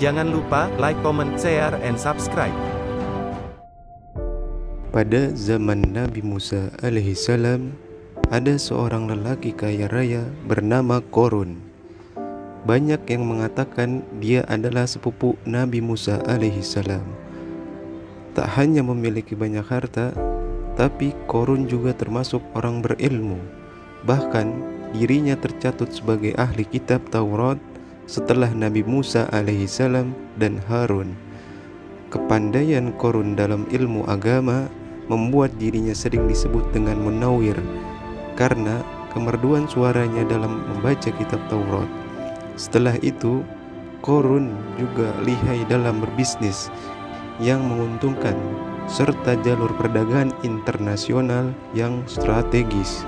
Jangan lupa like, comment, share, and subscribe. Pada zaman Nabi Musa alaihissalam, ada seorang lelaki kaya raya bernama Qorun. Banyak yang mengatakan dia adalah sepupu Nabi Musa alaihissalam. Tak hanya memiliki banyak harta, tapi Qorun juga termasuk orang berilmu. Bahkan dirinya tercatut sebagai ahli kitab Taurat setelah Nabi Musa alaihissalam dan Harun. Kepandaian Qorun dalam ilmu agama membuat dirinya sering disebut dengan munawwir karena kemerduan suaranya dalam membaca kitab Taurat. Setelah itu, Qorun juga lihai dalam berbisnis yang menguntungkan serta jalur perdagangan internasional yang strategis.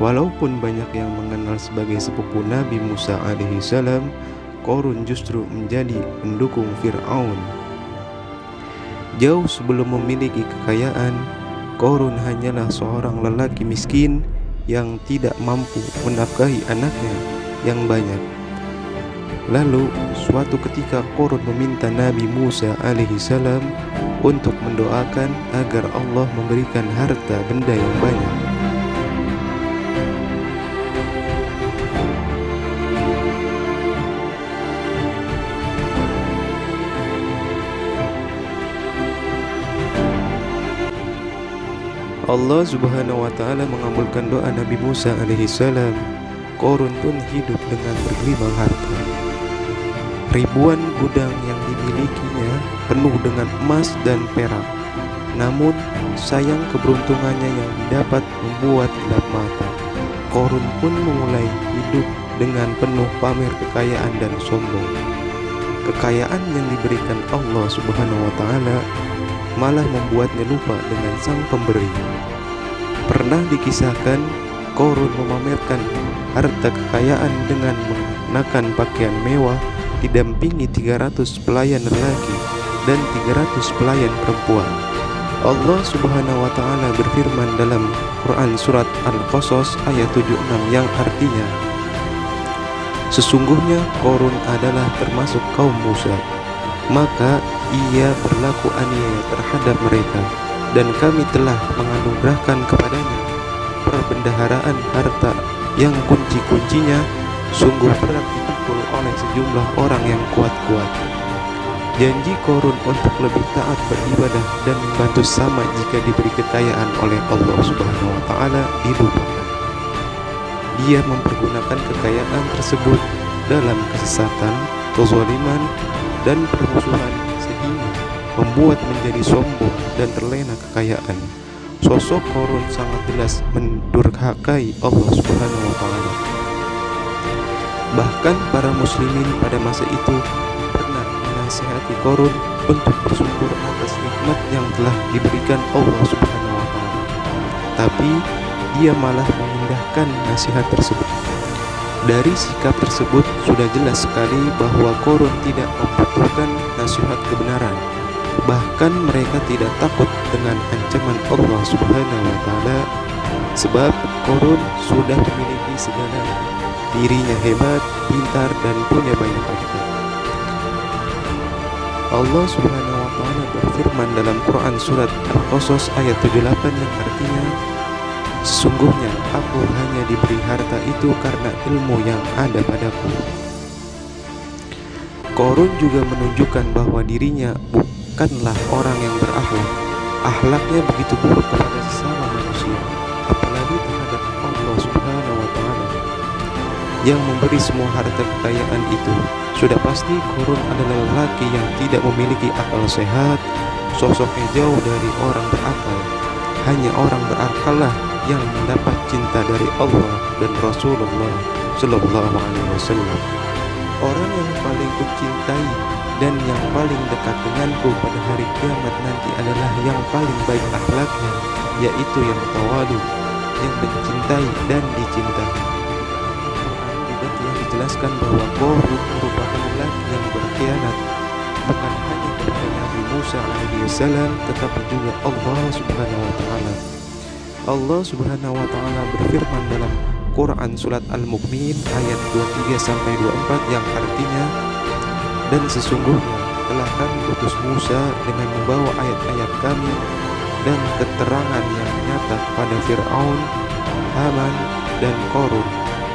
Walaupun banyak yang mengenal sebagai sepupu Nabi Musa alaihissalam, Qorun justru menjadi pendukung Fir'aun. Jauh sebelum memiliki kekayaan, Qorun hanyalah seorang lelaki miskin yang tidak mampu menafkahi anaknya yang banyak. Lalu suatu ketika Qorun meminta Nabi Musa alaihissalam untuk mendoakan agar Allah memberikan harta benda yang banyak. Allah subhanahu wa ta'ala mengabulkan doa Nabi Musa alaihissalam. Qorun pun hidup dengan bergelimang harta. Ribuan gudang yang dimilikinya penuh dengan emas dan perak. Namun sayang keberuntungannya yang didapat membuat gelap mata. Qorun pun memulai hidup dengan penuh pamer kekayaan dan sombong. Kekayaan yang diberikan Allah subhanahu wa ta'ala malah membuatnya lupa dengan sang pemberi. Pernah dikisahkan Qorun memamerkan harta kekayaan dengan mengenakan pakaian mewah didampingi 300 pelayan lelaki dan 300 pelayan perempuan. Allah subhanahu wa ta'ala berfirman dalam Quran surat Al-Qasas ayat 76 yang artinya, sesungguhnya Qorun adalah termasuk kaum Musa, maka ia berlaku aniaya terhadap mereka, dan kami telah menganugerahkan kepadanya perbendaharaan harta yang kunci-kuncinya sungguh berat dipikul oleh sejumlah orang yang kuat-kuat. Janji Qorun untuk lebih taat beribadah dan membantu sama jika diberi kekayaan oleh Allah subhanahu wa ta'ala dilupakan. Dia mempergunakan kekayaan tersebut dalam kesesatan, kezaliman, dan permusuhan sehingga membuat menjadi sombong dan terlena kekayaan. Sosok Qorun sangat jelas mendurhakai Allah subhanahu wa ta'ala. Bahkan para muslimin pada masa itu pernah menasihati Qorun untuk bersyukur atas nikmat yang telah diberikan Allah subhanahu wa ta'ala. Tapi dia malah mengindahkan nasihat tersebut. Dari sikap tersebut sudah jelas sekali bahwa Qorun tidak membutuhkan nasihat kebenaran. Bahkan mereka tidak takut dengan ancaman Allah subhanahu wa ta'ala, sebab Qorun sudah memiliki segalanya. Dirinya hebat, pintar, dan punya banyak harta. Allah subhanahu wa ta'ala berfirman dalam Quran surat Al-Qasas ayat 78 yang artinya, sesungguhnya aku hanya diberi harta itu karena ilmu yang ada padaku. Qorun juga menunjukkan bahwa dirinya bukanlah orang yang berakhlak. Akhlaknya begitu buruk kepada sesama manusia, apalagi terhadap Allah subhanahu wa ta'ala yang memberi semua harta kekayaan itu. Sudah pasti Qorun adalah lelaki yang tidak memiliki akal sehat, sosoknya jauh dari orang berakal. Hanya orang berakal lah yang mendapat cinta dari Allah dan Rasulullah Sallallahu Alaihi Wasallam. Orang yang paling kucintai dan yang paling dekat denganku pada hari kiamat nanti adalah yang paling baik akhlaknya, yaitu yang tawadu, yang mencintai dan dicintai. Quran juga telah dijelaskan bahwa Qorun merupakan lelaki yang berkhianat bukan hanya kepada Nabi Musa alaihissalam tetapi juga Allah subhanahu wa ta'ala. Allah subhanahu wa ta'ala berfirman dalam Quran surat Al-Mu'min ayat 23-24 yang artinya, Dan sesungguhnya telah kami utus Musa dengan membawa ayat-ayat kami dan keterangan yang nyata kepada Fir'aun, Haman, dan Korun.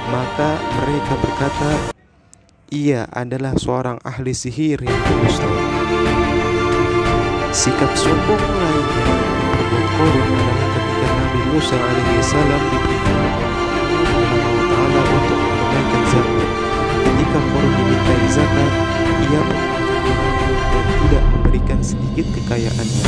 Maka mereka berkata, ia adalah seorang ahli sihir yang berdusta. Sikap sombong lainnya yang Korun adalah ketika Nabi Musa alaihissalam diperintahkan oleh Allah Ta'ala untuk menunaikan zakat. Ketika Korun dimintai zakat, ia dan tidak memberikan sedikit kekayaannya.